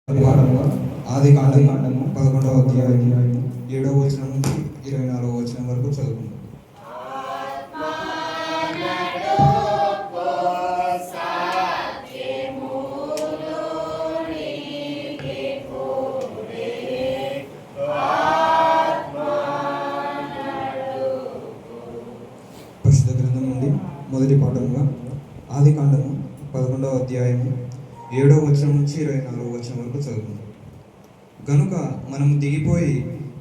ఆది కాండము 11వ అధ్యాయం 7వ వచనం నుంచి 24వ వచనం వరకు చదువుకుందాం. పరిశుద్ధ గ్రంథం నుండి మొదటి పాఠంగా ఆది కాండము 11వ అధ్యాయము 7వ వచనం నుంచి 24వ వచనం వరకు చదువుకుందాం. గనుక మనము దిగిపోయి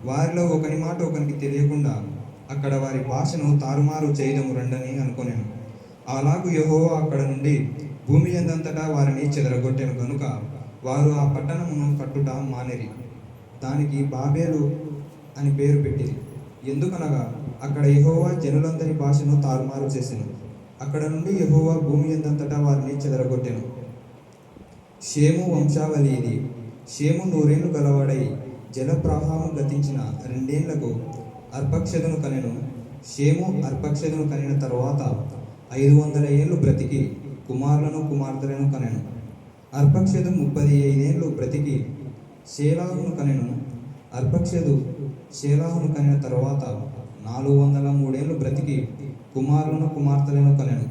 వారిలో ఒకని మాట ఒకనికి తెలియకుండా అక్కడ వారి భాషను తారుమారు చేయదము రండని అనుకొనేను. అలాగూ యెహోవా అక్కడ నుండి భూమి యందంతటా వారిని చెదరగొట్టెను. గనుక వారు ఆ పట్టణమును కట్టుట మానేరి దానికి బాబేలు అని పేరు పెట్టిరి. ఎందుకనగా అక్కడ యెహోవా జనులందరి భాషను తారుమారు చేసెను. అక్కడ నుండి యెహోవా భూమి యందంతటా వారిని చెదరగొట్టెను. షేము వంశావళి ఇది. షేము 100 ఏళ్ళు గలవాడై జలప్రవాహము గతించిన 2 ఏళ్లకు అర్పక్షదును కనెను. షేము అర్పక్షదును కనిన తరువాత 500 ఏళ్ళు బ్రతికి కుమారులను కుమార్తెలను కనెను. అర్పక్షదు 35 ఏళ్ళు బ్రతికి షేలాహును కనెను. అర్పక్షదు షేలాహును కనిన తరువాత 403 ఏళ్ళు బ్రతికి కుమారులను కుమార్తెలను కనెను.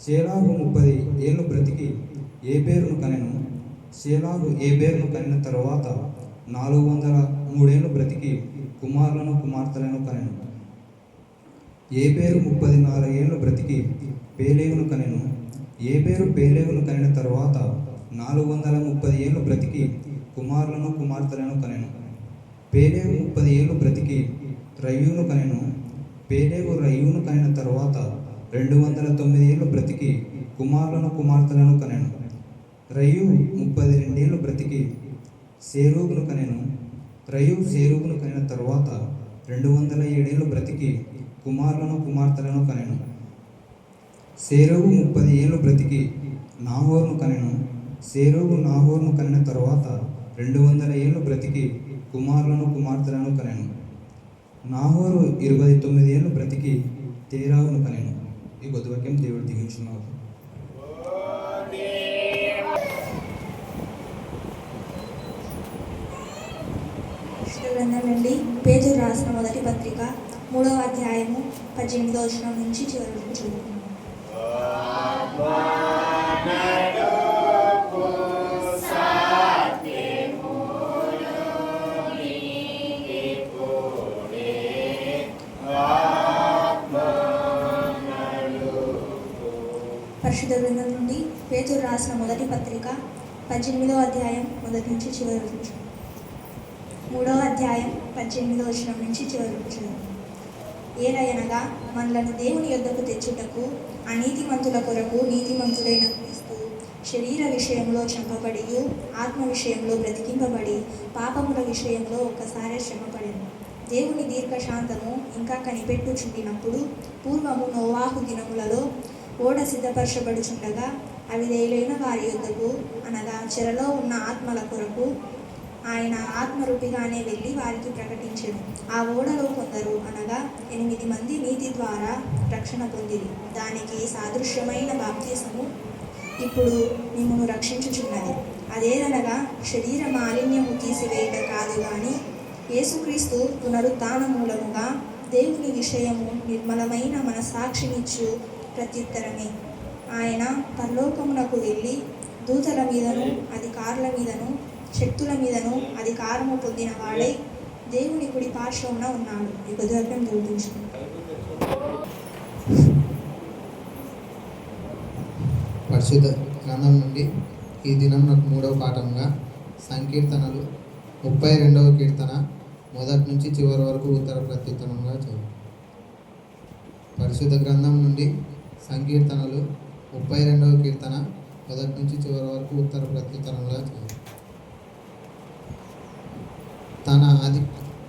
షేలాహు 30 ఏళ్ళు బ్రతికి ఏబేరును కనెను. షేలాహు ఏబేరును కనిన తరువాత 403 ఏళ్ళు బ్రతికి కుమారులను కుమార్తెలను కనెను. ఏబేరు 34 ఏళ్ళు బ్రతికి పేలేగును కనెను. ఏబేరు పేలేగును కనిన తరువాత 430 ఏళ్ళు బ్రతికి కుమారులను కుమార్తెలను కనెను. పేలేగు 30 ఏళ్ళు బ్రతికి రయ్యూను కనెను. పేలేగు రయ్యూను కనిన తరువాత 209 ఏళ్ళు బ్రతికి కుమారులను కుమార్తెలను కనెను. రయ్యు 32 ఏళ్ళు బ్రతికి సేరూగును కనెను. రయ్యు సేరూగును కనిన తరువాత 207 ఏళ్ళు బ్రతికి కుమారులను కుమార్తెలను కనెను. సేరూగు 30 ఏళ్ళు బ్రతికి నాహోరును కనెను. సేరూగు నాహోరును కనిన తరువాత 200 ఏళ్ళు బ్రతికి కుమారులను కుమార్తెలను కనెను. నాహోరు 29 ఏళ్ళు బ్రతికి తేరావును కనెను. ఈ కొద్ది వాక్యం దేవుడు దీవించున్నారు. నుండి పేతురు రాసిన మొదటి పత్రిక 3వ అధ్యాయము 18వ వచనం నుంచి చివరి వరకు చదువుకుందాం. పరిశుద్ధ గ్రంథం నుండి పేతురు రాసిన మొదటి పత్రిక 18వ అధ్యాయం మొదటి నుంచి చివరి వరకు 3వ అధ్యాయం 18వ వచనం నుంచి చివరి వరకు. ఏలయనగా మనలను దేవుని యొద్దకు తెచ్చుటకు అనీతిమంతుల కొరకు నీతిమంతుడైన క్రీస్తు శరీర విషయంలో చంపబడి ఆత్మ విషయంలో బ్రతికింపబడి పాపముల విషయంలో ఒక్కసారి శ్రమపడెను. దేవుని దీర్ఘశాంతము ఇంకా కనిపెట్టుచుండినప్పుడు పూర్వము నోవాహు దినములలో ఓడ సిద్ధపరచబడుచుండగా అవిధేయులైన వారి యొద్దకు అనగా చెరలో ఉన్న ఆత్మల కొరకు ఆయన ఆత్మరూపిగానే వెళ్ళి వారికి ప్రకటించెను. ఆ ఓడలో కొందరు అనగా 8 మంది నీతి ద్వారా రక్షణ పొందిరి. దానికి సాదృశ్యమైన బాప్తిసము ఇప్పుడు మిమ్మును రక్షించుచున్నది. అదేదనగా శరీర మాలిన్యము తీసివేయట కాదు గాని యేసుక్రీస్తు పునరుత్థాన మూలముగా దేవుని విషయము నిర్మలమైన మనస్సాక్షినిచ్చు ప్రత్యుత్తరమే. ఆయన పరలోకమునకు వెళ్ళి దూతల మీదను అధికారుల మీదను శక్తుల మీదను అధికారము పొందిన వాడై దేవుని కుడి పార్శ్వమున ఉన్నాడు. ఈ గొప్పం చూపించుకుంటాడు. పరిశుద్ధ గ్రంథం నుండి ఈ దినం నాకు 3వ పాఠంగా సంకీర్తనలు 32వ కీర్తన మొదటి నుంచి చివరి వరకు ఉత్తర ప్రత్యుత్తరంగా చదువు. పరిశుద్ధ గ్రంథం నుండి సంకీర్తనలు 32వ కీర్తన మొదటి నుంచి చివరి వరకు ఉత్తర ప్రత్యుత్తరంగా చదువు. తన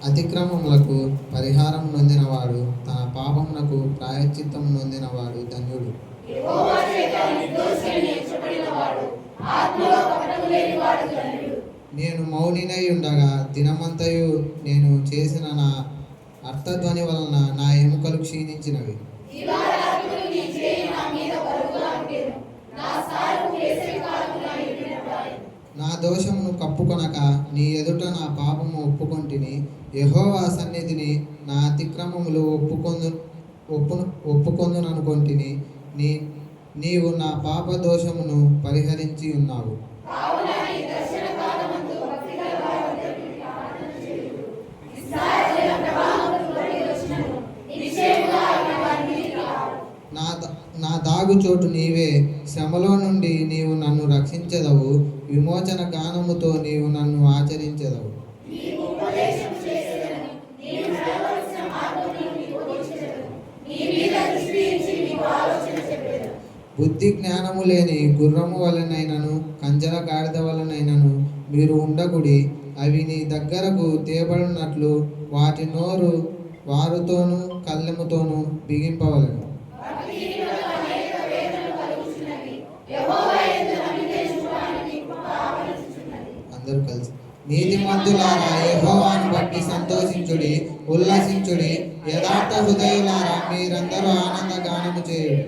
అతిక్రమములకు పరిహారం నొందినవాడు, తన పాపమునకు ప్రాయశ్చిత్తం నొందినవాడు ధన్యుడు. నేను మౌనినై ఉండగా దినమంతయు నేను చేసిన నా అర్థధ్వని వలన నా ఎముకలు క్షీణించినవి. నా దోషమును కప్పుకొనక నీ ఎదుట నా పాపము ఒప్పుకొంటిని. యెహోవా సన్నిధిని నా అతిక్రమములు ఒప్పుకొందుననుకొంటిని. నీవు నా పాప దోషమును పరిహరించి ఉన్నావు. నా దాగుచోటు నీవే. శ్రమలో నుండి నీవు నన్ను రక్షించెదవు. విమోచన గానముతో నీవు నన్ను ఆచరించెదవు. బుద్ధి జ్ఞానము లేని గుర్రము వలనైనను కంజర గాడిద వలనైనను మీరు ఉండకుడి. అవి నీ దగ్గరకు తేబడినట్లు వాటి నోరు వారుతోనూ కళ్ళెముతోనూ బిగింపవలను. అందరూ కలిసి నీతిమంతులారా యెహోవాను బట్టి సంతోషించుడి, ఉల్లసించుడి. యథార్థ హృదయులారా మీరందరూ ఆనంద గానము చేయుడి.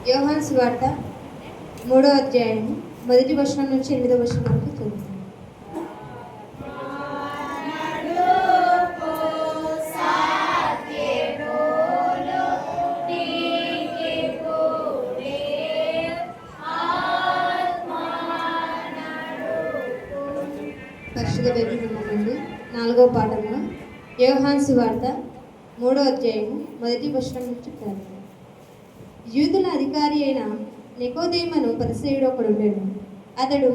యోహాను సువార్త 3వ అధ్యాయం 1వ వచనం నుంచి 8వ వచనం వరకు చదువుతాం. పరిశుద్ధ బైబిల్ నుండి 4వ పాఠంలో యోహాను సువార్త 3వ అధ్యాయం 1వ వచనం నుంచి చదువుతాం. యూదుల అధికారి అయిన నికోదేమను పరిసయ్యుడు ఒకడు ఉండేడు. అతడు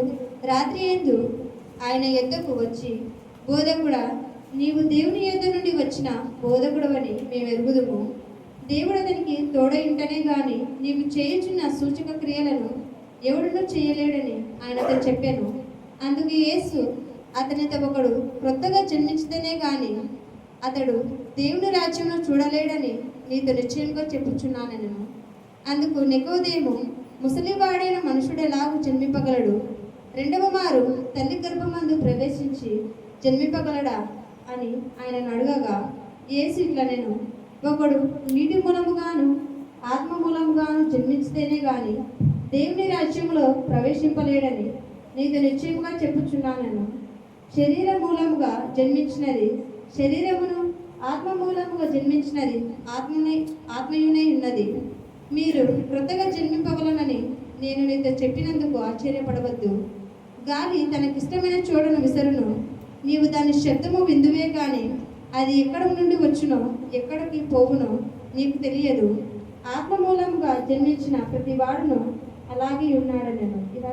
రాత్రి యందు ఆయన యొద్దకు వచ్చి, బోధకుడా, నీవు దేవుని యొద్ద నుండి వచ్చిన బోధకుడవని మేము ఎరుగుదుము. దేవుడు అతనికి తోడయుంటనే గాని నీవు చేయుచున్న సూచక క్రియలను ఎవడునూ చేయలేడని ఆయనతో చెప్పాను. అందుకు యేసు అతనితో ఒకడు క్రొత్తగా జన్మించితేనే గాని అతడు దేవుని రాజ్యంలో చూడలేడని నీతో నిశ్చయంగా చెప్పుచున్నానెను. అందుకు నికోదేము, ముసలివాడైన మనుషుడు ఎలాగూ జన్మింపగలడు? రెండవ మారు తల్లి గర్భమందు ప్రవేశించి జన్మింపగలడా అని ఆయనను అడగగా, యేసు ఇట్లా నేను, ఒకడు నీటి మూలముగాను ఆత్మ మూలముగాను జన్మించితేనే గాని దేవుని రాజ్యంలో ప్రవేశింపలేడని నీతో నిశ్చయంగా చెప్పుచున్నానను. శరీర మూలముగా జన్మించినది శరీరమును, ఆత్మ మూలముగా జన్మించినది ఆత్మయునై ఉన్నది. మీరు క్రొత్తగా జన్మింపగలనని నేను నీతో చెప్పినందుకు ఆశ్చర్యపడవద్దు. గాలి తనకిష్టమైన చోటను విసరును, నీవు దాని శబ్దము విందువే కానీ అది ఎక్కడ నుండి వచ్చునో ఎక్కడికి పోవునో నీకు తెలియదు. ఆత్మ మూలముగా జన్మించిన ప్రతి వాడును అలాగే ఉన్నాడనను. ఇలా